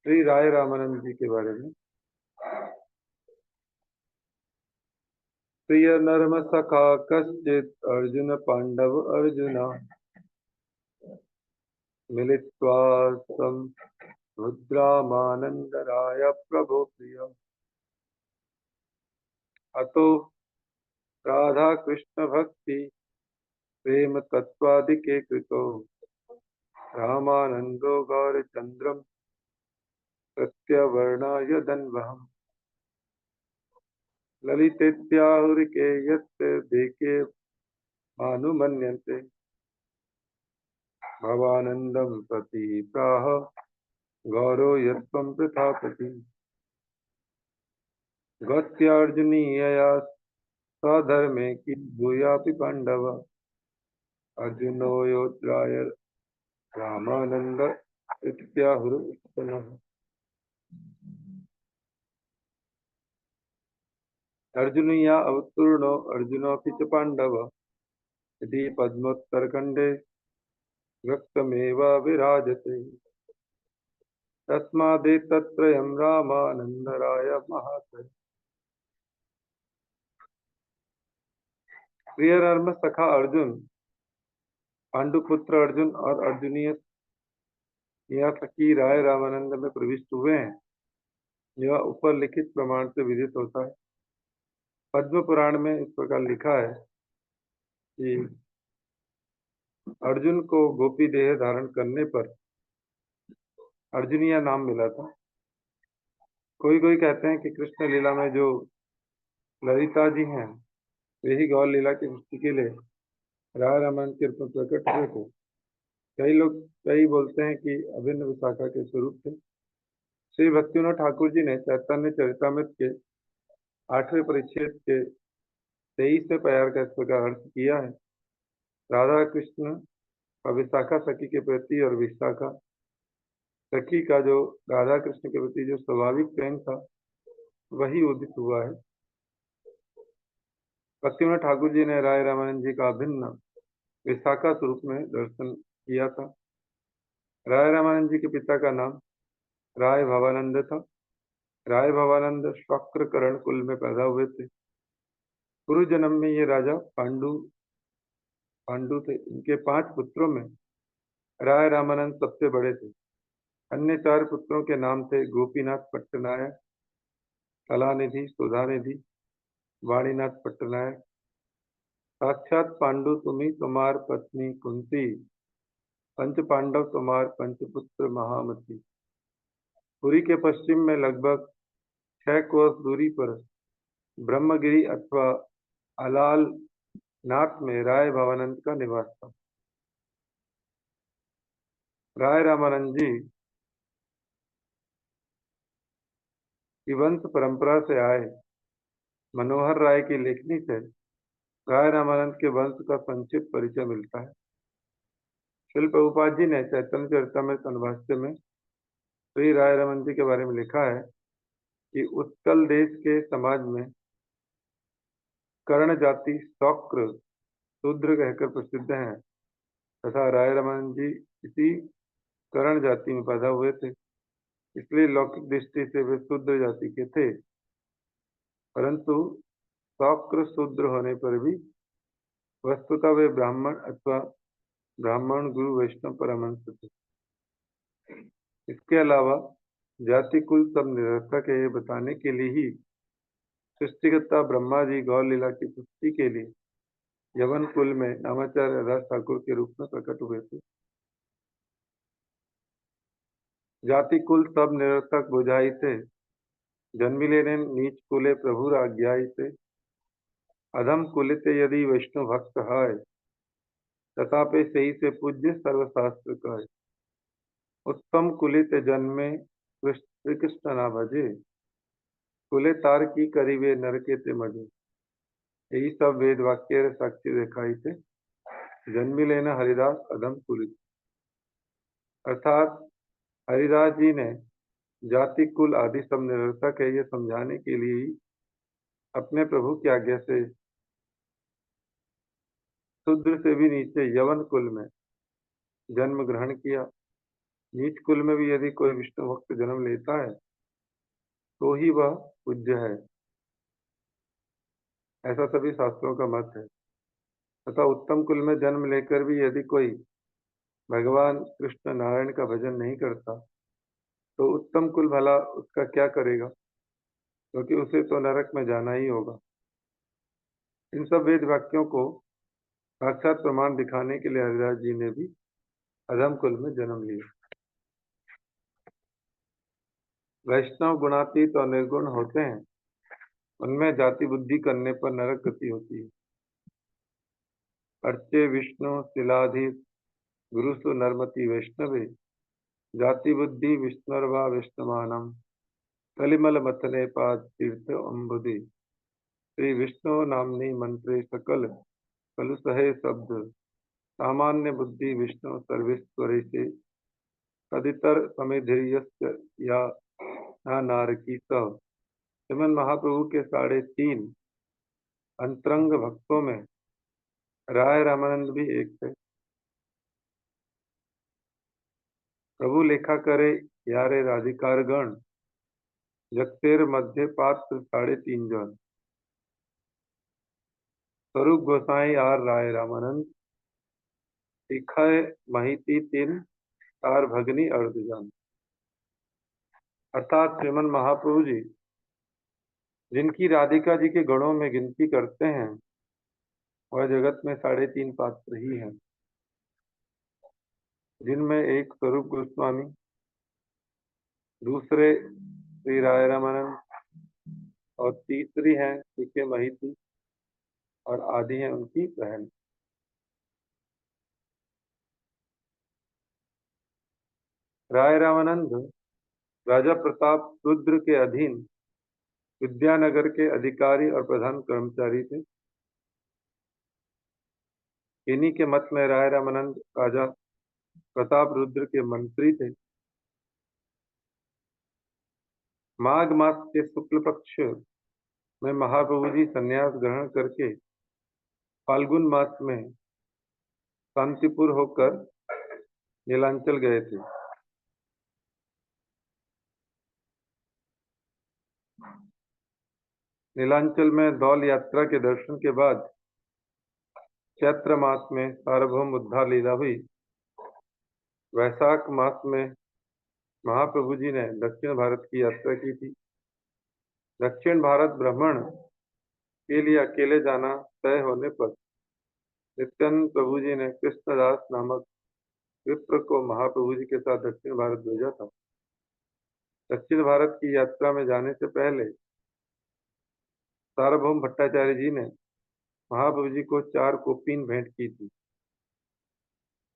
श्री राय रामानंद जी के बारे में। प्रिय नरम सखा कश्चित अर्जुन पांडव अर्जुना मिलित्वा सम रुद्रामानंदराय प्रभो प्रिय। अतो राधा कृष्ण भक्ति प्रेम तत्वादिके कृतो रामानंदो गौरचंद्रम प्रत्यवर्णाय दन्वहम्। ललितेत्याहुरिके यस्य देके मानुमन्यन्ते भवानन्दं प्रति प्राह गौरो यत्त्वं प्रथापति। गत्यार्जुनीयया स्वधर्मे कि भूयापि पाण्डव अर्जुनो योद्धाय रामानन्द इत्याहुरुत्तमः। अर्जुनीया अवतीर्णो अर्जुनोऽपि च पाण्डव इति पद्मोत्तरखण्डे व्यक्तमेव विराजते। तस्मादेतत्त्रयं रामानन्दराय महात्मने। प्रिय नर्म सखा अर्जुन पांडुपुत्र अर्जुन और अर्जुनीय यह सखी राय रामानंद में प्रविष्ट हुए हैं। यह ऊपर लिखित प्रमाण से विदित होता है। पद्म पुराण में इस प्रकार लिखा है कि अर्जुन को गोपी देह धारण करने पर अर्जुनिया नाम मिला था। कोई कोई कहते हैं कि कृष्ण लीला में जो ललिता जी हैं वे ही गौर लीला की सृष्टि के लिए राय रामायण के रूप में प्रकट हुए थे। कई बोलते हैं कि अभिन्न विशाखा के स्वरूप थे। श्री भक्तिविनोद ठाकुर जी ने चैतन्य चरितमृत के 8वें परिच्छेद के 23वें प्यार का इस प्रकार अर्थ किया है। राधा कृष्ण और विशाखा सखी के प्रति और विशाखा सखी का जो राधा कृष्ण के प्रति जो स्वाभाविक प्रेम था वही उदित हुआ है। भक्तिविनोद ठाकुर जी ने राय रामानंद जी का अभिन्न विशाखा स्वरूप में दर्शन किया था। राय रामानंद जी के पिता का नाम राय भवानंद था। राय भवानंद शक्रकरण कुल में पैदा हुए थे। पूर्व जन्म में ये राजा पांडु थे। इनके 5 पुत्रों में राय रामानंद सबसे बड़े थे। अन्य 4 पुत्रों के नाम थे गोपीनाथ पट्टनायक, कलानिधि, सुधानिधि, वाणीनाथ पट्टनायक। साक्षात पांडु तुम्ही तुम्हार पत्नी कुंती, पंच पांडव तुम्हार पंचपुत्र महामती। पुरी के पश्चिम में लगभग 6 कोस दूरी पर ब्रह्मगिरी अथवा अलाल नाथ में राय भवानंद का निवास था। राय रामानंद जी की वंश परंपरा से आए मनोहर राय की लेखनी से राय रामानंद के वंश का संक्षिप्त परिचय मिलता है। शिल प्रभुपाद जी ने चैतन्य चरितमृत अनुभाष्य में श्री राय रामानंद जी के बारे में लिखा है कि उत्कल देश के समाज में कर्ण जाति शौक्र शूद्र कहकर प्रसिद्ध हैं तथा राय रामानंद जी इसी कर्ण जाति में पैदा हुए थे। इसलिए लौकिक दृष्टि से वे शूद्र जाति के थे, परंतु शौक्र शूद्र होने पर भी वस्तुतः वे ब्राह्मण अथवा ब्राह्मण गुरु वैष्णव परमहंस थे। इसके अलावा जाति कुल सब निरर्थक है ये बताने के लिए ही सृष्टिकर्ता ब्रह्मा जी गौर लीला की पुष्टि के लिए यवन कुल में नामाचार्य दास ठाकुर के रूप में प्रकट हुए थे। जाति कुल सब निरर्थक बुझाई थे, जन्मी लेने नीच कुले प्रभु आज्ञाई थे। अधम कुलित यदि वैष्णव भक्त है, तथापि सही से पूज्य सर्वशास्त्र का। उत्तम कुलित जन्मे श्री कृष्ण ना भजे, कुले तार की करीबे नरके ते मजे। यही सब वेद वाक्य साक्षी दिखाई थे। जन्मी लेना हरिदास अधम कुलित, अर्थात हरिदास जी ने जाति कुल आदि सब निरर्थक है ये समझाने के लिए ही अपने प्रभु की आज्ञा से शूद्र से भी नीचे यवन कुल में जन्म ग्रहण किया। नीच कुल में भी यदि कोई विष्णु भक्त जन्म लेता है तो ही वह पूज्य है, ऐसा सभी शास्त्रों का मत है। तथा उत्तम कुल में जन्म लेकर भी यदि कोई भगवान कृष्ण नारायण का भजन नहीं करता तो उत्तम कुल भला उसका क्या करेगा, क्योंकि उसे तो नरक में जाना ही होगा। इन सब वेद वाक्यों को साक्षात प्रमाण दिखाने के लिए हरिदास जी ने भी अधम कुल में जन्म लिया। वैष्णव गुणातीत और निर्गुण होते हैं, उनमें जाति बुद्धि करने पर नरक गति होती है। अर्चे विष्णु शिलाधि गुरुसु नरमति वैष्णवे जाति बुद्धि विष्णुर्वा वैष्णवानम कलिमल मथने पाद तीर्थ अम्बुदि श्री विष्णु नामनी मंत्रे सकल कलुसहे शब्द सामान्य बुद्धि विष्णु सर्वेश्वरे से तदितर समेधिर्यस्य या ना नारकी सह। श्रीमन महाप्रभु के 3.5 अंतरंग भक्तों में राय रामानंद भी एक थे। प्रभु लेखा करे यारे राधिकार गण जगतेर मध्य पात्र 3.5 जन। स्वरूप गोसाई आर राय रामानंद दिखाए महिती 3 तार भगनी अर्धजन। अर्थात श्रीमन महाप्रभु जी जिनकी राधिका जी के गणों में गिनती करते हैं वह जगत में 3.5 पात्र ही हैं, जिनमें एक स्वरूप गोस्वामी, दूसरे श्री राय रामानंद और तीसरी हैं सीके महिती और आदि हैं उनकी बहन। राय रामानंद राजा प्रताप रुद्र के अधीन विद्यानगर के अधिकारी और प्रधान कर्मचारी थे। इन्हीं के मत में राय रामानंद राजा प्रताप रुद्र के मंत्री थे। माघ मास के शुक्ल पक्ष में महाप्रभु जी संन्यास ग्रहण करके फाल्गुन मास में शांतिपुर होकर नीलांचल गए थे। नीलांचल में दौल यात्रा के दर्शन के बाद चैत्र मास में सार्वभौम उद्धार लीला हुई। वैशाख मास में महाप्रभु जी ने दक्षिण भारत की यात्रा की थी। दक्षिण भारत भ्रमण के लिए अकेले जाना तय होने पर नित्यानंद प्रभु जी ने कृष्णदास नामक विप्र को महाप्रभु जी के साथ दक्षिण भारत भेजा था। दक्षिण भारत की यात्रा में जाने से पहले सार्वभौम भट्टाचार्य जी ने महाप्रभु जी को 4 कोपीन भेंट की थी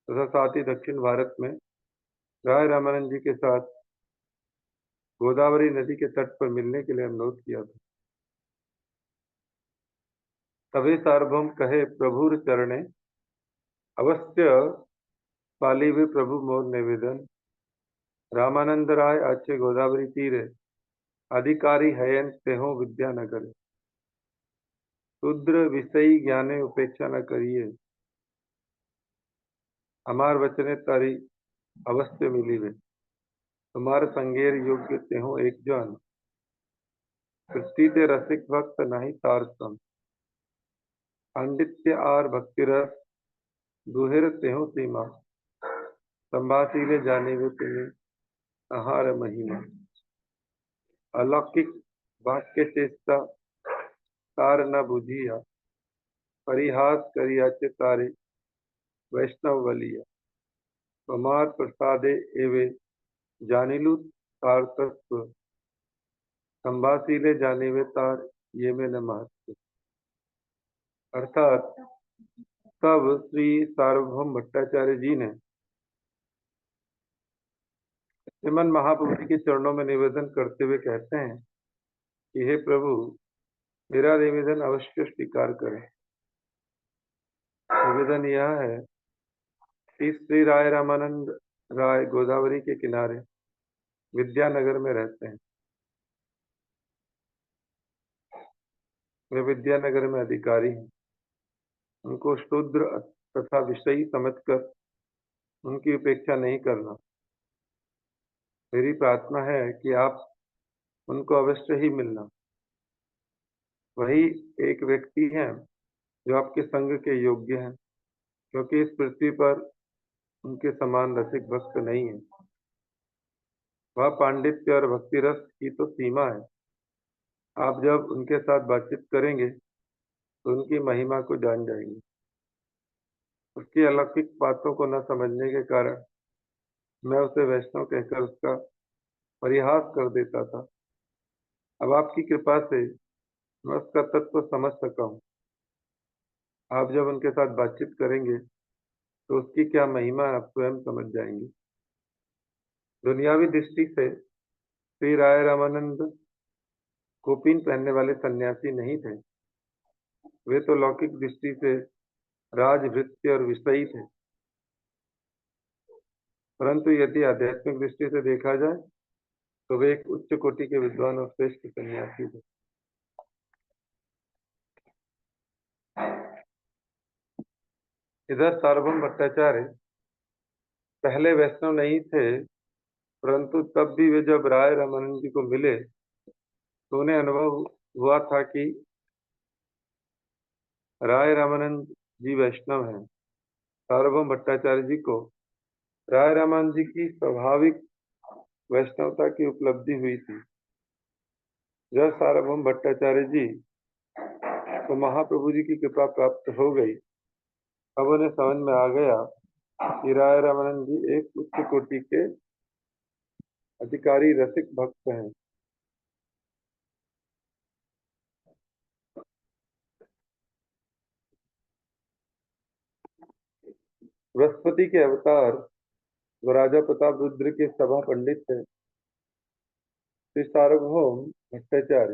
तथा साथ ही दक्षिण भारत में राय रामानंद जी के साथ गोदावरी नदी के तट पर मिलने के लिए अनुरोध किया था। तभी सार्वभौम कहे प्रभुर चरणे अवश्य पालिवे प्रभु मोर निवेदन रामानंद राय अच्छे गोदावरी तीरे अधिकारी हयन तेहो विद्यानगर शूद्र विषयी ज्ञाने उपेक्षा न करिए हमार वचने तारी अवश्य मिलीवे तुम्हार संगेर योग्य तेहो एक जन सृष्टि ते रसिक भक्त नहीं तार सम पांडित्य आर भक्ति रस दुहिर तेहो सीमा संभासीले जाने वे तुम्हें आहार महिमा अलौकिक वाक्य चेष्टा तार न बुझिया परिहास करियाचे तारे वैष्णव बलिया कुमार प्रसादे एवे जानिलु तार तत्व संभासीले जानिवे तार ये में न महत्व। अर्थात तब श्री सार्वभौम भट्टाचार्य जी ने श्रीमन महाप्रभु जी के चरणों में निवेदन करते हुए कहते हैं कि हे प्रभु मेरा निवेदन अवश्य स्वीकार करें। निवेदन यह है कि श्री राय रामानंद राय गोदावरी के किनारे विद्यानगर में रहते हैं। वे विद्यानगर में अधिकारी हैं। उनको शूद्र तथा विषयी समझकर उनकी उपेक्षा नहीं करना। मेरी प्रार्थना है कि आप उनको अवश्य ही मिलना। वही एक व्यक्ति हैं जो आपके संग के योग्य हैं, क्योंकि इस पृथ्वी पर उनके समान रसिक भक्त नहीं है। वह पांडित्य और भक्ति रस की तो सीमा है। आप जब उनके साथ बातचीत करेंगे तो उनकी महिमा को जान जाएंगे। उसकी अलौकिक बातों को न समझने के कारण मैं उसे वैष्णव कहकर उसका परिहास कर देता था। अब आपकी कृपा से मैं उसका तत्व समझ सका हूँ। आप जब उनके साथ बातचीत करेंगे तो उसकी क्या महिमा है आप स्वयं समझ जाएंगे। दुनियावी दृष्टि से श्री राय रामानंद कोपीन पहनने वाले सन्यासी नहीं थे। वे तो लौकिक दृष्टि से राजभृत्य और विषयी थे, परंतु यदि आध्यात्मिक दृष्टि से देखा जाए तो वे एक उच्च कोटि के विद्वान और श्रेष्ठ सन्यासी थे। इधर सार्वभौम भट्टाचार्य पहले वैष्णव नहीं थे, परंतु तब भी वे जब राय रामानंद जी को मिले तो उन्हें अनुभव हुआ था कि राय रामानंद जी वैष्णव हैं। सार्वभौम भट्टाचार्य जी को राय रामानंद जी की स्वाभाविक वैष्णवता की उपलब्धि हुई थी। जब सार्वभौम भट्टाचार्य जी को महाप्रभु जी की कृपा प्राप्त हो गई, अब उन्हें समझ में आ गया कि राय रामानंद जी एक उच्च कोटि के अधिकारी रसिक भक्त हैं। बृहस्पति के अवतार व राजा प्रताप रुद्र के सभा पंडित थे। श्री सार्वभौम भट्टाचार्य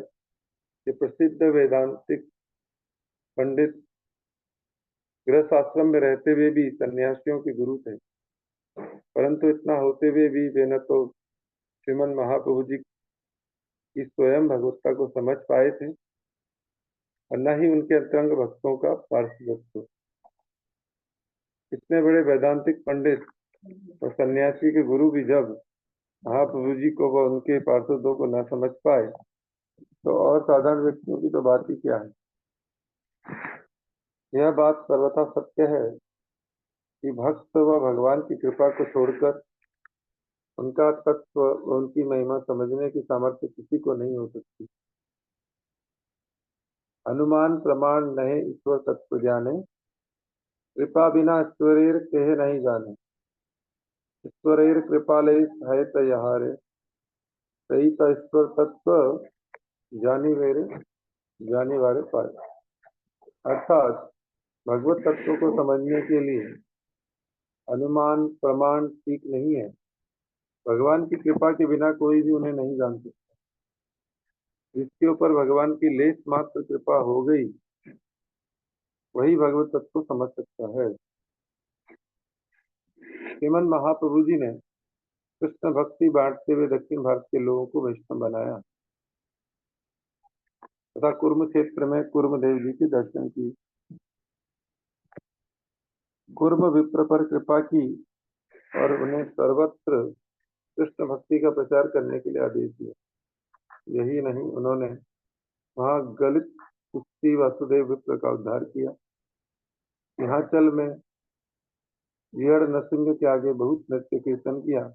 ये प्रसिद्ध वेदांतिक पंडित गृहस्थ आश्रम में रहते हुए भी सन्यासियों के गुरु थे, परंतु इतना होते हुए भी वे न तो श्रीमन महाप्रभु जी की स्वयं भगवत्ता को समझ पाए थे और न ही उनके अंतरंग भक्तों का पार्षदत्व। इतने बड़े वेदांतिक पंडित और सन्यासी के गुरु भी जब महाप्रभु जी को व उनके पार्षदों को न समझ पाए तो और साधारण व्यक्तियों की तो बात ही क्या है। यह बात सर्वथा सत्य है कि भक्त व भगवान की कृपा को छोड़कर उनका तत्व व उनकी महिमा समझने की सामर्थ्य किसी को नहीं हो सकती। अनुमान प्रमाण नहीं ईश्वर तत्व जाने, कृपा बिना ईश्वरेर कहे नहीं जाने। ईश्वरेर कृपाले है तयहारे, सही तो ईश्वर तत्व जानी मेरे जाने वाले पाए। अर्थात भगवत तत्व को समझने के लिए अनुमान प्रमाण ठीक नहीं है। भगवान की कृपा के बिना कोई भी उन्हें नहीं जान सकता। जिसके ऊपर भगवान की लेस मात्र कृपा हो गई वही भगवत तत्व को समझ सकता है। श्रीमन महाप्रभु जी ने कृष्ण भक्ति बांटते हुए दक्षिण भारत के लोगों को वैष्णव बनाया तथा कुर्म क्षेत्र में कुर्म देव जी के दर्शन किए। कुर्म विप्र पर कृपा की और उन्हें सर्वत्र कृष्ण भक्ति का प्रचार करने के लिए आदेश दिया। यही नहीं, उन्होंने वहां गलित कुश्ती वासुदेव विप्र का उद्धार किया। हिमाचल में वियड़ नरसिंह के आगे बहुत नृत्य कीर्तन किया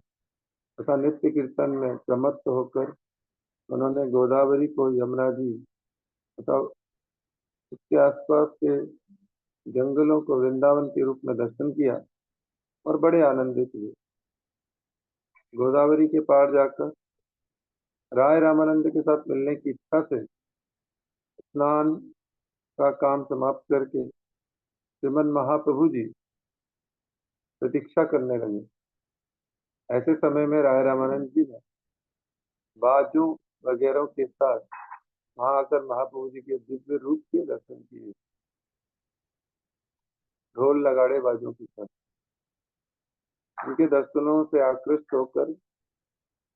तथा नित्य कीर्तन में प्रमत्त होकर उन्होंने गोदावरी को यमुना जी तथा उसके आसपास के जंगलों को वृंदावन के रूप में दर्शन किया और बड़े आनंदित हुए। गोदावरी के पार जाकर राय रामानंद के साथ मिलने की इच्छा से स्नान का काम समाप्त करके श्रीमन महाप्रभु जी प्रतीक्षा करने लगे। ऐसे समय में राय रामानंद जी ने बाजू वगैरह के साथ वहां आकर महाप्रभु जी के दिव्य रूप के दर्शन किए, ढोल लगाड़े बाजों के साथ। उनके दर्शनों से आकृष्ट होकर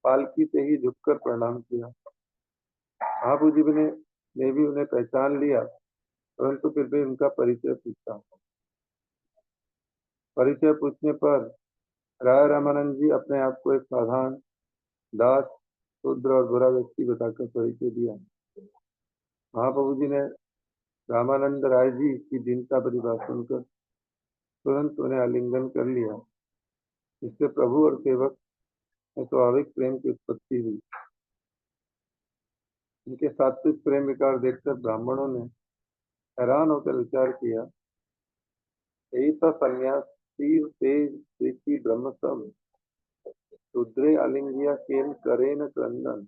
पालकी से ही झुककर प्रणाम किया। महाप्रभु जी ने भी उन्हें पहचान लिया, परंतु फिर भी उनका परिचय पूछा। परिचय पूछने पर राय रामानंद जी अपने आप को एक साधारण दास, शूद्र और बुरा व्यक्ति बताकर परिचय दिया। महाप्रभु जी ने रामानंद राय जी की दीनता भरी बात सुनकर तुरंत उन्हें आलिंगन कर लिया। इससे प्रभु और सेवक में स्वाभाविक प्रेम की उत्पत्ति हुई। उनके सात्विक प्रेम विकार देखकर ब्राह्मणों ने हैरान होकर विचार किया, यही तो सन्यासी तेज देखी ब्रह्म सब शूद्रे आलिंगिया केन करे न क्रंदन।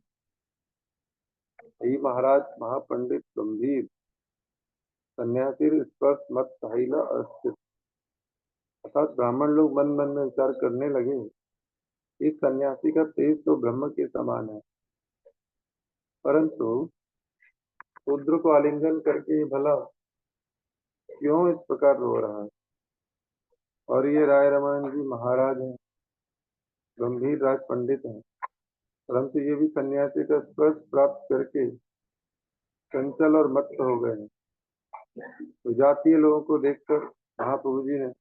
यही महाराज महापंडित गंभीर सन्यासी स्पर्श मत साहिला अस्थित। अर्थात ब्राह्मण लोग मन मन में विचार करने लगे, इस सन्यासी का तेज तो ब्रह्म के समान है, परंतु शूद्र को आलिंगन करके भला क्यों इस प्रकार रो रहा है। और ये राय रमन जी महाराज हैं, गंभीर राज पंडित हैं, परंतु ये भी सन्यासी का स्पर्श प्राप्त करके चंचल और मत्त हो गए हैं। तो जातीय लोगों को देखकर महाप्रभु जी ने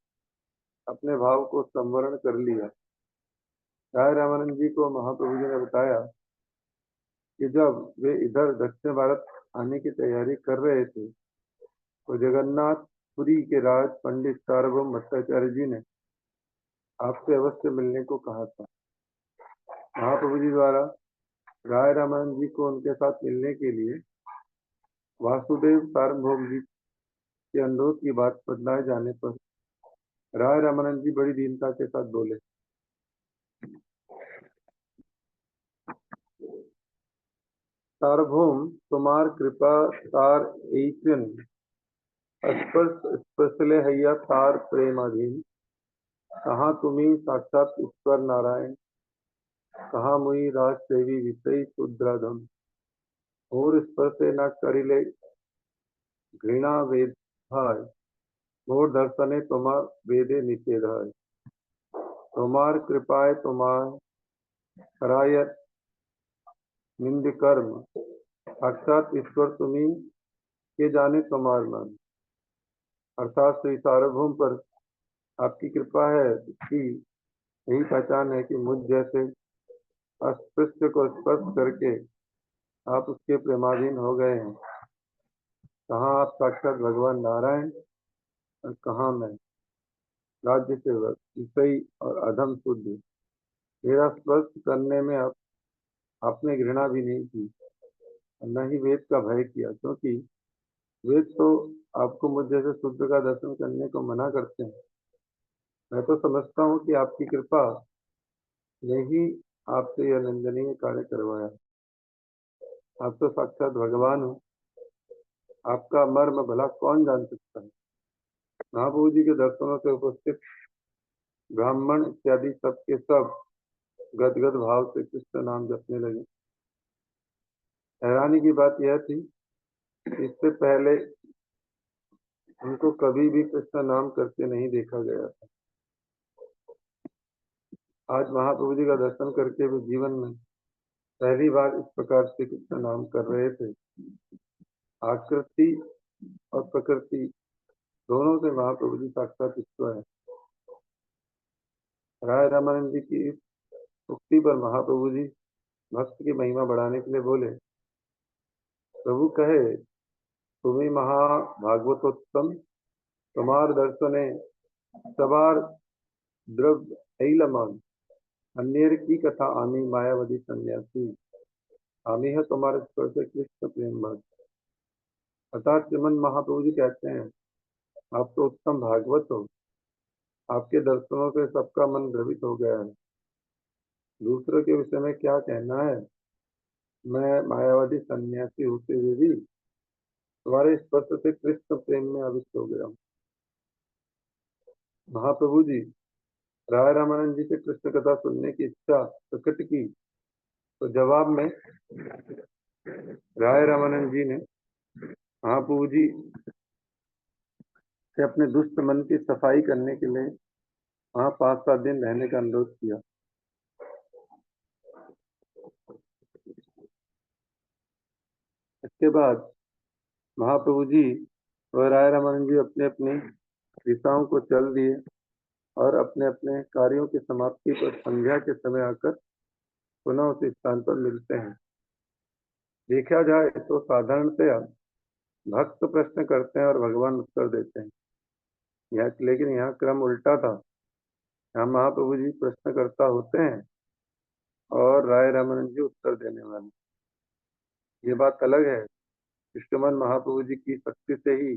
अपने भाव को संवरण कर लिया। राय रामानंद जी को महाप्रभु जी ने बताया कि जब वे इधर दक्षिण भारत आने की तैयारी कर रहे थे तो जगन्नाथपुरी के राज पंडित सार्वभौम भट्टाचार्य जी ने आपसे अवश्य मिलने को कहा था। महाप्रभु जी द्वारा राय रामानंद जी को उनके साथ मिलने के लिए वासुदेव सार्वभौम जी के अनुरोध की बात बदलाए जाने पर राय रामानंद जी बड़ी दीनता के साथ बोले, सार्वभौम तुम्हार कृपा तार ऐसन स्पर्श स्पर्शले हैया तार प्रेमाधीन। कहाँ तुम्ही साक्षात ईश्वर नारायण, कहाँ मुई राज सेवी विषय शुद्राधम। और स्पर्शे न करिले घृणा वेद है, मोर दर्शने तुम्हार वेदे निषेध है। तुम्हार कृपाए तुम्हार कराय निंद कर्म, साक्षात ईश्वर तुम्ही के जाने तुम्हार मन। अर्थात श्री सार्वभौम पर आपकी कृपा है कि यही पहचान है कि मुझ जैसे अस्पृश्य को स्पर्श करके आप उसके प्रेमाधीन हो गए हैं। कहाँ आप साक्षात भगवान नारायण और कहाँ मैं राज्य सेवक ईसाई और अधम शुद्ध। मेरा स्पर्श करने में आपने घृणा भी नहीं की और न ही वेद का भय किया, क्योंकि वेद तो आपको मुझ जैसे शुद्ध का दर्शन करने को मना करते हैं। मैं तो समझता हूँ कि आपकी कृपा ने ही आपसे यह निंदनीय कार्य करवाया। आप तो साक्षात भगवान हो, आपका मर्म भला कौन जान सकता है। महाप्रभु जी के दर्शनों से उपस्थित ब्राह्मण इत्यादि सबके सब गदगद भाव से कृष्ण नाम जपने लगे। हैरानी की बात यह थी, इससे पहले उनको कभी भी कृष्ण नाम करते नहीं देखा गया था। आज महाप्रभु जी का दर्शन करके वे जीवन में पहली बार इस प्रकार से कृष्ण नाम कर रहे थे। आकृति और प्रकृति दोनों से महाप्रभु जी साक्षात ईश्वर है। राय रामानंद जी की इस उक्ति पर महाप्रभु जी भक्त की महिमा बढ़ाने के लिए बोले, प्रभु कहे तुम्हें महाभागवतोत्तम, तुम्हार दर्शने सवार द्रव्य ऐलमान, अन्यर की कथा आमी मायावती सन्यासी, आमी है तुम्हारे स्वर से कृष्ण प्रेम भक्त। अर्थात श्रीमन महाप्रभु जी कहते हैं, आप तो उत्तम भागवत हो, आपके दर्शनों से सबका मन द्रवित हो गया है। दूसरों के विषय में क्या कहना है, मैं मायावादी सन्यासी होते हुए भी तुम्हारे स्पर्श से कृष्ण प्रेम में आविष्ट हो गया हूँ। महाप्रभु जी राय रामानंद जी से कृष्ण कथा सुनने की इच्छा प्रकट की तो जवाब में राय रामानंद जी ने महाप्रभु जी से अपने दुष्ट मन की सफाई करने के लिए वहाँ 5-7 दिन रहने का अनुरोध किया। इसके बाद महाप्रभु जी और राय रामानंद जी अपने अपनी दिशाओं को चल दिए और अपने अपने कार्यों की समाप्ति पर संध्या के समय आकर पुनः उस स्थान पर मिलते हैं। देखा जाए तो साधारणतया भक्त प्रश्न करते हैं और भगवान उत्तर देते हैं। लेकिन यहाँ क्रम उल्टा था। यहाँ महाप्रभु जी प्रश्नकर्ता होते हैं और राय रामानंद जी उत्तर देने वाले। ये बात अलग है। कृष्णमन महाप्रभु जी की शक्ति से ही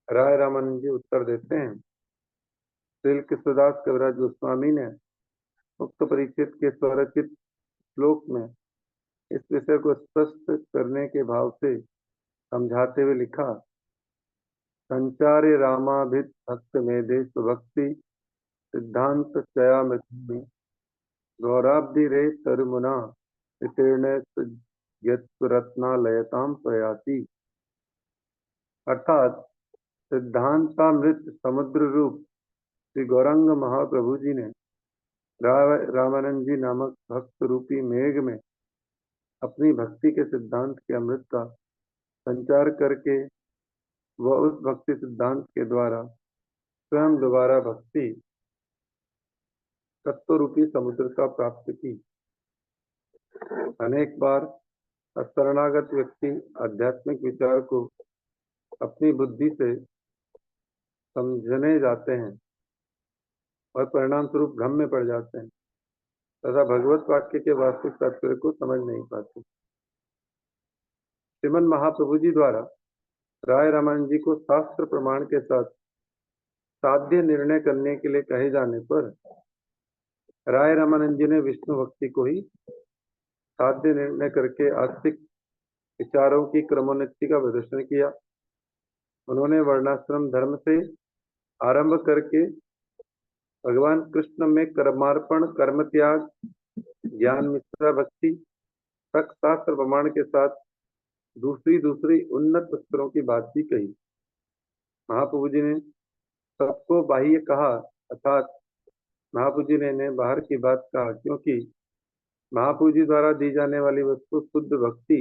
राय रामानंद जी उत्तर देते हैं। श्रील कृष्णदास कविराज गोस्वामी ने उक्त परिचित के स्वरचित श्लोक में इस विषय को स्पष्ट करने के भाव से समझाते हुए लिखा, संचारे रामाभित भक्त मेधे स्वभक्ति सिद्धांत चया मृत्यु गौराब्धि रे तरुमुना वितीर्ण यत्रत्नालयताम प्रयाति। अर्थात सिद्धांतामृत समुद्र रूप श्री गौरांग महाप्रभु जी ने रामानंद जी नामक भक्त रूपी मेघ में अपनी भक्ति के सिद्धांत के अमृत का संचार करके वह उस भक्ति सिद्धांत के द्वारा स्वयं दोबारा भक्ति तत्व रूपी समुद्र का प्राप्त की। अनेक बार शरणागत व्यक्ति आध्यात्मिक विचार को अपनी बुद्धि से समझने जाते हैं और परिणाम स्वरूप भ्रम में पड़ जाते हैं तथा भगवत वाक्य के वास्तविक तात्पर्य को समझ नहीं पाते। श्रीमन महाप्रभु जी द्वारा राय रामानंद जी को शास्त्र प्रमाण के साथ साध्य निर्णय करने के लिए कहे जाने पर राय रामानंद जी ने विष्णु भक्ति को ही साध्य निर्णय करके आस्तिक विचारों की क्रमोन्नति का प्रदर्शन किया। उन्होंने वर्णाश्रम धर्म से आरंभ करके भगवान कृष्ण में कर्मार्पण कर्म त्याग ज्ञान मिश्रा भक्ति तक शास्त्र प्रमाण के साथ दूसरी दूसरी उन्नत स्तरों की बात भी कही। महाप्रभु जी ने सबको बाह्य कहा, अर्थात महाप्रभु जी ने इन्हें बाहर की बात कहा, क्योंकि महाप्रभु जी द्वारा दी जाने वाली वस्तु शुद्ध भक्ति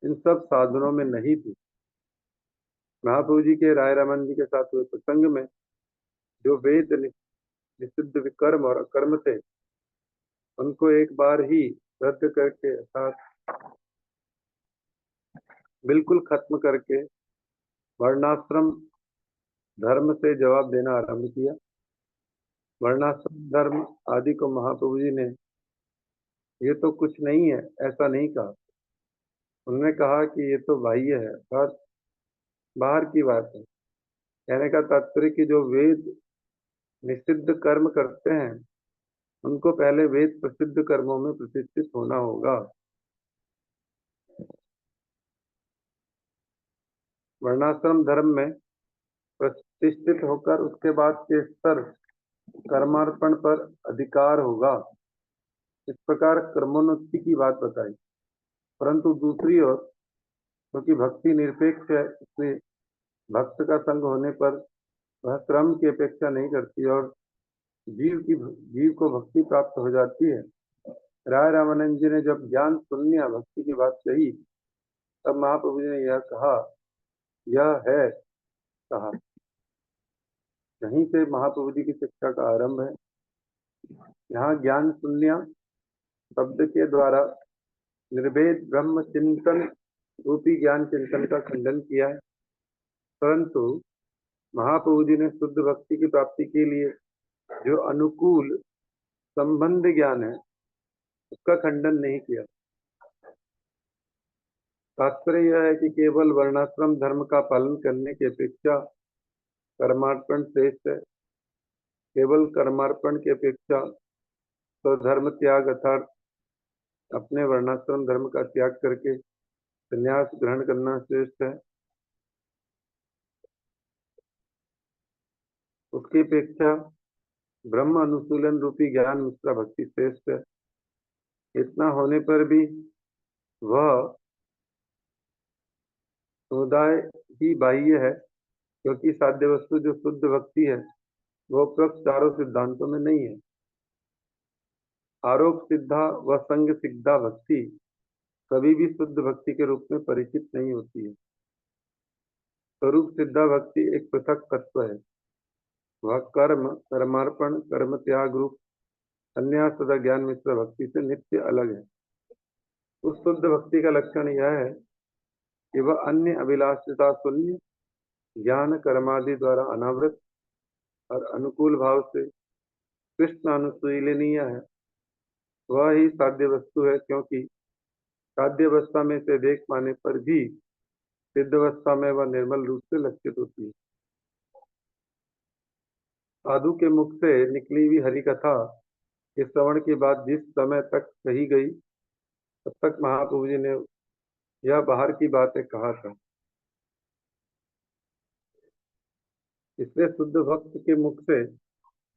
इन सब साधनों में नहीं थी। महाप्रभु जी के राय रामानंद जी के साथ हुए प्रसंग में जो वेद निषिद्ध विकर्म और अकर्म थे उनको एक बार ही रद्द करके अर्थात बिल्कुल खत्म करके वर्णाश्रम धर्म से जवाब देना आरंभ किया। वर्णाश्रम धर्म आदि को महाप्रभु जी ने ये तो कुछ नहीं है ऐसा नहीं कहा। उन्होंने कहा कि ये तो बाह्य है, अर्थात बाहर की बात है। कहने का तात्पर्य कि जो वेद निषिद्ध कर्म करते हैं उनको पहले वेद प्रसिद्ध कर्मों में प्रतिष्ठित होना होगा। वर्णाश्रम धर्म में प्रतिष्ठित होकर उसके बाद के स्तर कर्मार्पण पर अधिकार होगा। इस प्रकार कर्मोन्नति की बात बताई। परंतु दूसरी ओर क्योंकि भक्ति निरपेक्ष है इसलिए भक्त का संग होने पर वह क्रम की अपेक्षा नहीं करती और जीव को भक्ति प्राप्त हो जाती है। राय रामानंद जी ने जब ज्ञान शून्य भक्ति की बात कही तब महाप्रभु जी ने यह कहा, यह है कहा। यहीं से महाप्रभु जी की शिक्षा का आरंभ है। यहाँ ज्ञान शून्य शब्द के द्वारा निर्वेद ब्रह्म चिंतन रूपी ज्ञान चिंतन का खंडन किया है, परंतु महाप्रभु जी ने शुद्ध भक्ति की प्राप्ति के लिए जो अनुकूल संबंध ज्ञान है उसका खंडन नहीं किया। तात्पर्य यह है कि केवल वर्णाश्रम धर्म का पालन करने की अपेक्षा कर्मार्पण श्रेष्ठ है। केवल कर्मार्पण की अपेक्षा तो धर्म त्याग अर्थात अपने वर्णाश्रम धर्म का त्याग करके संन्यास ग्रहण करना श्रेष्ठ है। उसकी अपेक्षा ब्रह्म अनुशीलन रूपी ज्ञान मिश्रा भक्ति श्रेष्ठ है। इतना होने पर भी वह समुदाय ही बाह्य है, क्योंकि साध्य वस्तु जो शुद्ध भक्ति है वो उपरोक्त चारों सिद्धांतों में नहीं है। आरोप सिद्धा व संग सिद्धा भक्ति कभी भी शुद्ध भक्ति के रूप में परिचित नहीं होती है। स्वरूप सिद्धा भक्ति एक पृथक तत्व है। वह कर्म कर्मार्पण कर्म त्याग रूप संन्यास तथा ज्ञान मिश्र भक्ति से नित्य अलग है। उस शुद्ध भक्ति का लक्षण यह है कि वह अन्य अभिलाषिता शून्य, ज्ञान कर्मादि द्वारा अनावृत और अनुकूल भाव से कृष्ण अनुशीलनीय है। वह ही साध्य वस्तु है, क्योंकि साध्यावस्था में से देख पाने पर भी सिद्धावस्था में वह निर्मल रूप से लक्षित होती है। साधु के मुख से निकली हुई हरि कथा के श्रवण की बात जिस समय तक कही गई, तब तक महाप्रभु जी ने यह बाहर की बातें कहा था। इसलिए शुद्ध भक्त के मुख से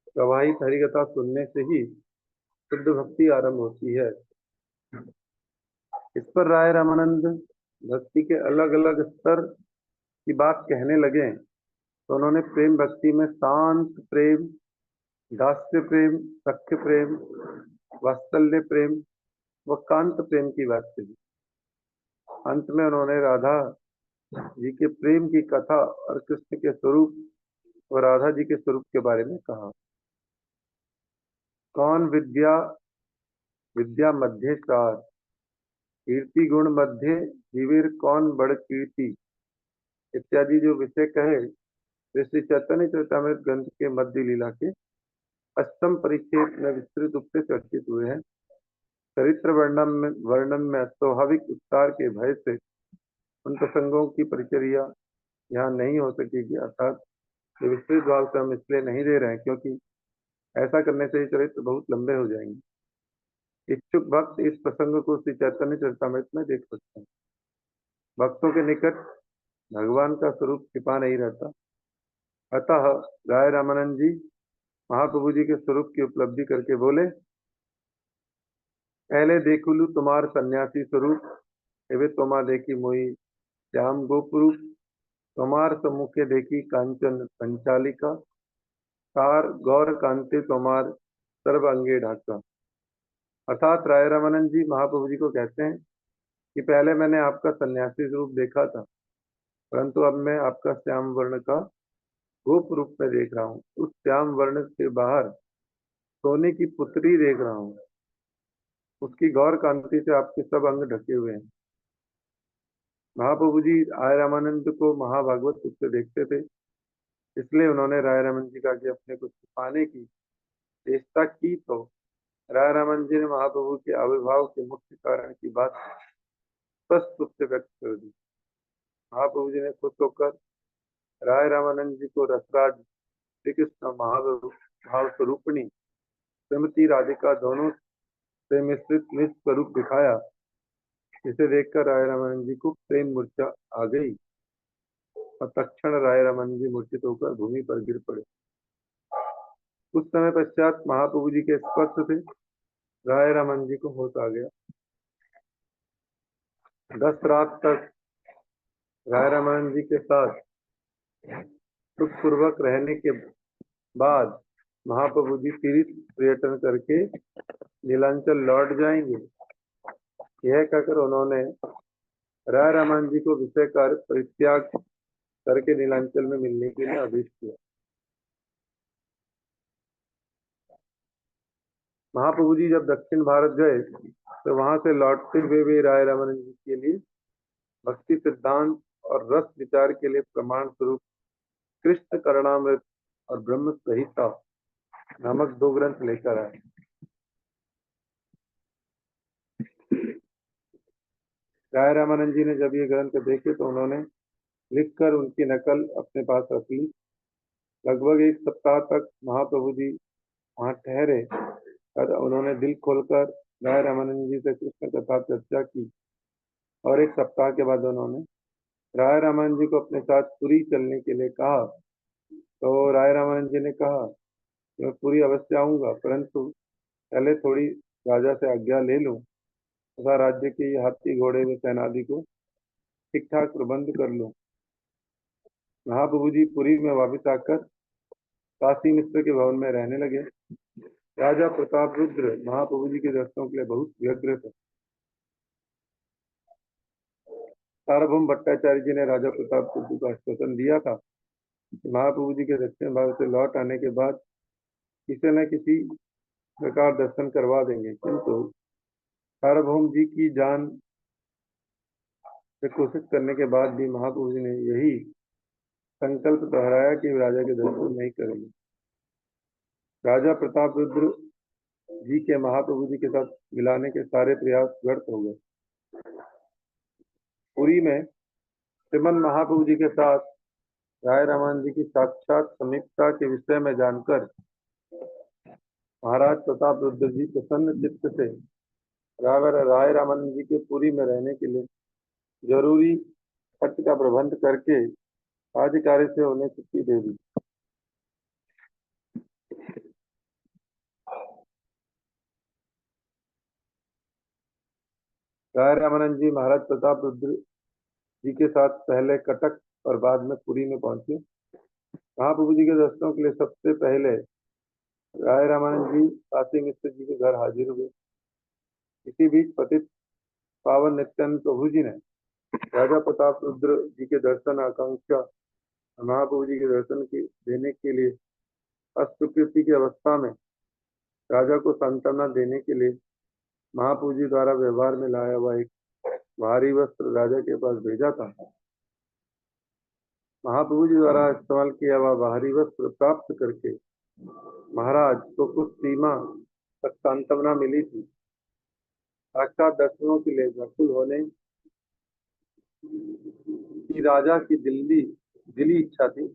प्रवाहित हरिकथा सुनने से ही शुद्ध भक्ति आरंभ होती है। इस पर राय रामानंद भक्ति के अलग अलग स्तर की बात कहने लगे, तो उन्होंने प्रेम भक्ति में शांत प्रेम, दास्य प्रेम, सख्य प्रेम, वात्सल्य प्रेम व कांत प्रेम की बात कही। अंत में उन्होंने राधा जी के प्रेम की कथा और कृष्ण के स्वरूप व राधा जी के स्वरूप के बारे में कहा। कौन विद्या विद्या मध्य चार, कीर्ति गुण मध्य जीविर कौन बड़ कीर्ति इत्यादि जो विषय कहे, वे श्री चैतन्य चरितमृत ग्रंथ के मध्य लीला के अष्टम परिच्छेद में विस्तृत रूप से चर्चित हुए हैं। चरित्र वर्णन में स्वाभाविक विस्तार के भय से उन प्रसंगों की परिचर्या यहाँ नहीं हो सकेगी, अर्थात विस्तृत भाव से हम इसलिए नहीं दे रहे हैं क्योंकि ऐसा करने से ये चरित्र बहुत लंबे हो जाएंगे। इच्छुक भक्त इस प्रसंग को श्री चैतन्य चरितमृत में देख सकते हैं। भक्तों के निकट भगवान का स्वरूप छिपा नहीं रहता, अतः राय रामानंद जी महाप्रभु जी के स्वरूप की उपलब्धि करके बोले, पहले देखुलू तुम्हार सन्यासी स्वरूप, एवे तोमा देखी मोई श्याम गोपरूप, तुम्हार सम्मुखे देखी कांचन संचालिका, तार गौर कांते तुम्हार सर्व अंगे ढाका। अर्थात राय रामानंद जी महाप्रभु जी को कहते हैं कि पहले मैंने आपका सन्यासी स्वरूप देखा था, परंतु अब मैं आपका श्याम वर्ण का गोप रूप में देख रहा हूँ। उस श्याम वर्ण के बाहर सोने की पुत्री देख रहा हूँ, उसकी गौर कांति से आपके सब अंग ढके हुए हैं। महाप्रभु जी राय रामानंद को महाभागवत रूप से देखते थे, इसलिए उन्होंने राय रामानंद जी का कि अपने को छुपाने की चेष्टा की, तो राय रामानंद जी ने महाप्रभु के आविर्भाव के मुख्य कारण की बात स्पष्ट रूप से व्यक्त कर दी। महाप्रभु जी ने खुश होकर राय रामानंद जी को रसराज श्री कृष्ण भाव स्वरूपिणी श्रीमती राधिका दोनों से मिश्रित निज स्वरूप दिखाया, जिसे देखकर राय रामानंद जी को प्रेम मूर्छा आ गई और तत्क्षण राय रामानंद जी मूर्छित होकर भूमि पर गिर पड़े। कुछ समय पश्चात महाप्रभु जी के स्पर्श से राय रामानंद जी को होश आ गया। 10 रात तक राय रामानंद जी के साथ सुखपूर्वक रहने के बाद महाप्रभु जी तीर्थ पर्यटन करके नीलांचल लौट जाएंगे। यह कहकर उन्होंने राय रामानंद जी को विषय कार्य परित्याग करके नीलांचल में मिलने के लिए आदेश किया। महाप्रभु जी जब दक्षिण भारत गए तो वहां से लौटते हुए वे राय रामानंद जी के लिए भक्ति सिद्धांत और रस विचार के लिए प्रमाण स्वरूप कृष्ण करणामृत और ब्रह्म संहिता नामक 2 ग्रंथ लेकर आए। राय रामानंद जी ने जब ये ग्रंथ देखे तो उन्होंने लिखकर उनकी नकल अपने पास रख ली। लगभग 1 सप्ताह तक महाप्रभु जी वहां ठहरे और उन्होंने दिल खोलकर राय रामानंद जी से कृष्ण कथा चर्चा की, और 1 सप्ताह के बाद उन्होंने राय रामानंद जी को अपने साथ पुरी चलने के लिए कहा। तो राय रामानंद जी ने कहा कि मैं पुरी अवश्य आऊंगा, परंतु पहले थोड़ी राजा से आज्ञा ले लूं तथा राज्य के हाथी घोड़े व सेनादि को ठीक ठाक प्रबंध कर लूं। महाप्रभु जी पुरी में वापिस आकर काशी मिश्र के भवन में रहने लगे। राजा प्रताप रुद्र महाप्रभु जी के दर्शनों के लिए बहुत व्यग्र थे। सार्वभौम भट्टाचार्य जी ने राजा प्रताप रुद्र को आश्वासन दिया था कि महाप्रभु जी के दक्षिण भारत से लौट आने के बाद किसी न किसी प्रकार दर्शन करवा देंगे, किंतु सार्वभौम जी की जान से कोशिश करने के बाद भी महाप्रभु जी ने यही संकल्प दोहराया कि वे राजा के दर्शन नहीं करेंगे। राजा प्रताप रुद्र जी के महाप्रभु जी के साथ मिलाने के सारे प्रयास व्यर्थ हो गए। पुरी में श्रीमन महाप्रभु जी के साथ राय रामानंद जी की साक्षात समीपता के विषय में जानकर महाराज प्रताप रुद्र जी प्रसन्न चित्त से राय रामानंद जी के पुरी में रहने के लिए जरूरी खर्च का प्रबंध करके राज्यकार्य से उन्हें छुट्टी दे दी। राय रामानंद जी महाराज प्रताप रुद्र जी के साथ पहले कटक और बाद में पुरी में पहुंचे। महाप्रभु जी के दर्शनों के लिए सबसे पहले राय रामानंद जी काशी मिश्र जी के घर हाजिर हुए। इसी बीच पतित पावन नित्यानंद प्रभु जी ने राजा प्रताप रुद्र जी के दर्शन आकांक्षा महाप्रभु जी के दर्शन के देने के लिए अस्वीकृति की अवस्था में राजा को सांत्वना देने के लिए महाप्रभु जी द्वारा व्यवहार में लाया हुआ एक भारी वस्त्र राजा के पास भेजा था। महाप्रभु जी द्वारा इस्तेमाल किया हुआ भारी वस्त्र प्राप्त करके महाराज को कुछ सीमा तक सांत्वना मिली थी। साक्षात दर्शनों के लिए व्याकुल होने की राजा की दिली इच्छा थी।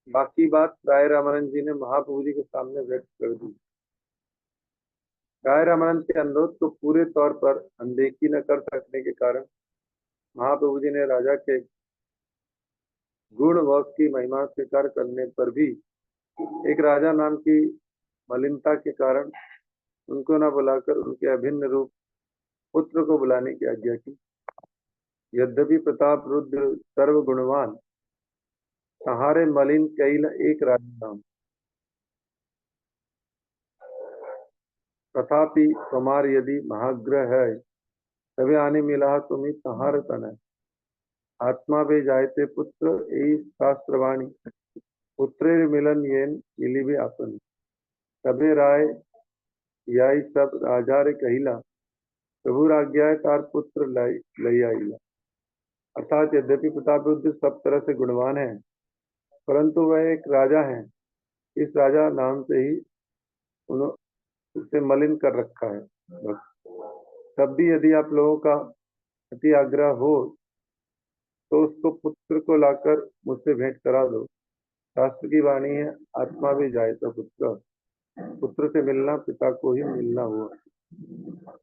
बाकी बात राय रामानंद जी ने महाप्रभु जी के सामने व्यक्त कर दी। राय रामानंद के अनुरोध को पूरे तौर पर अनदेखी न कर सकने के कारण महाप्रभु जी ने राजा के गुण व उसकी महिमा स्वीकार करने पर भी एक राजा नाम की मलिनता के कारण उनको न बुलाकर उनके अभिन्न रूप पुत्र को बुलाने की आज्ञा की। यद्यपि प्रताप रुद्र सर्व गुणवान सहारे मलिन कैल एक राजा नाम, तथापि तुम्हार यदि महाग्रह है तभी आने मिला तुम्हें तहार तन है। आत्मा वे जायते पुत्र यही शास्त्रवाणी पुत्रे मिलन येन मिली भी आपन तबे राय याई सब राजा रे कहिला प्रभु आज्ञा तार पुत्र लई आईला। अर्थात यद्यपि प्रताप रुद्र सब तरह से गुणवान है परंतु वह एक राजा है। इस राजा नाम से ही उसे मलिन कर रखा है। तब भी यदि आप लोगों का अति आग्रह हो तो उसको पुत्र को लाकर मुझसे भेंट करा दो। शास्त्र की वाणी है, आत्मा भी जाए तो पुत्र, पुत्र से मिलना पिता को ही मिलना हुआ।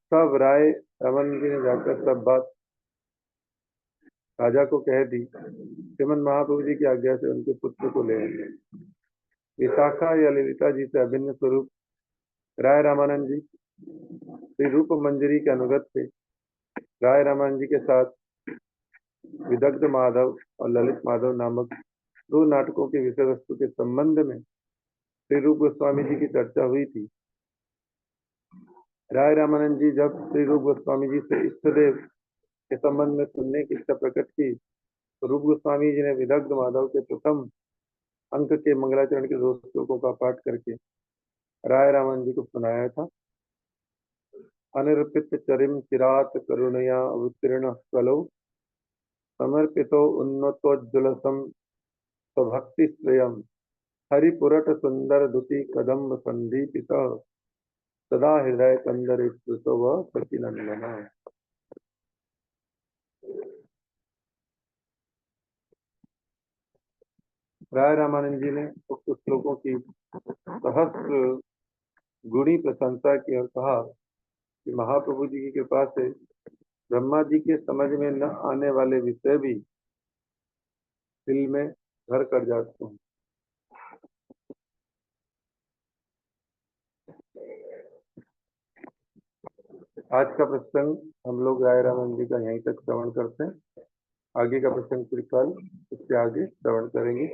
सब राय रामानंद जी ने जाकर सब बात राजा को कह दी। श्रीमन महाप्रभु जी की आज्ञा से उनके पुत्र को ले आए। विशाखा या ललिता जी से अभिन्न स्वरूप राय रामानंद जी श्री रूप मंजरी के अनुगत थे। राय रामानंद जी के साथ विदग्ध माधव और ललित माधव नामक दो नाटकों के विषय वस्तु के संबंध में श्री रूप गोस्वामी जी की चर्चा हुई थी। राय रामानंद जी जब श्री रूप गोस्वामी जी से इष्टदेव के संबंध में सुनने की इच्छा प्रकट की तो रूप गोस्वामी जी ने विदग्ध माधव के प्रथम अंक के मंगलाचरण के दो श्लोकों का पाठ करके राय रामानंद जी को सुनाया था। अनिर्पित चरिम चिरात करुणया अवतीर्ण कलो समर्पितो उन्नतोज्ज्वलसम स्वभक्ति श्रेयम हरिपुरट सुंदर दुति कदम्ब संदीपित सदा हृदय कंदर स्मृतो व सचिनंदना। राय रामानंद जी ने उक्त श्लोकों की सहस्त्र गुणी प्रशंसा की और कहा कि महाप्रभु जी की कृपा से ब्रह्मा जी के समझ में न आने वाले विषय भी दिल में घर कर जाते हैं। आज का प्रसंग हम लोग राय रामानंद जी का यहीं तक श्रवण करते हैं। आगे का प्रसंग फिर कल इससे आगे श्रवण करेंगे।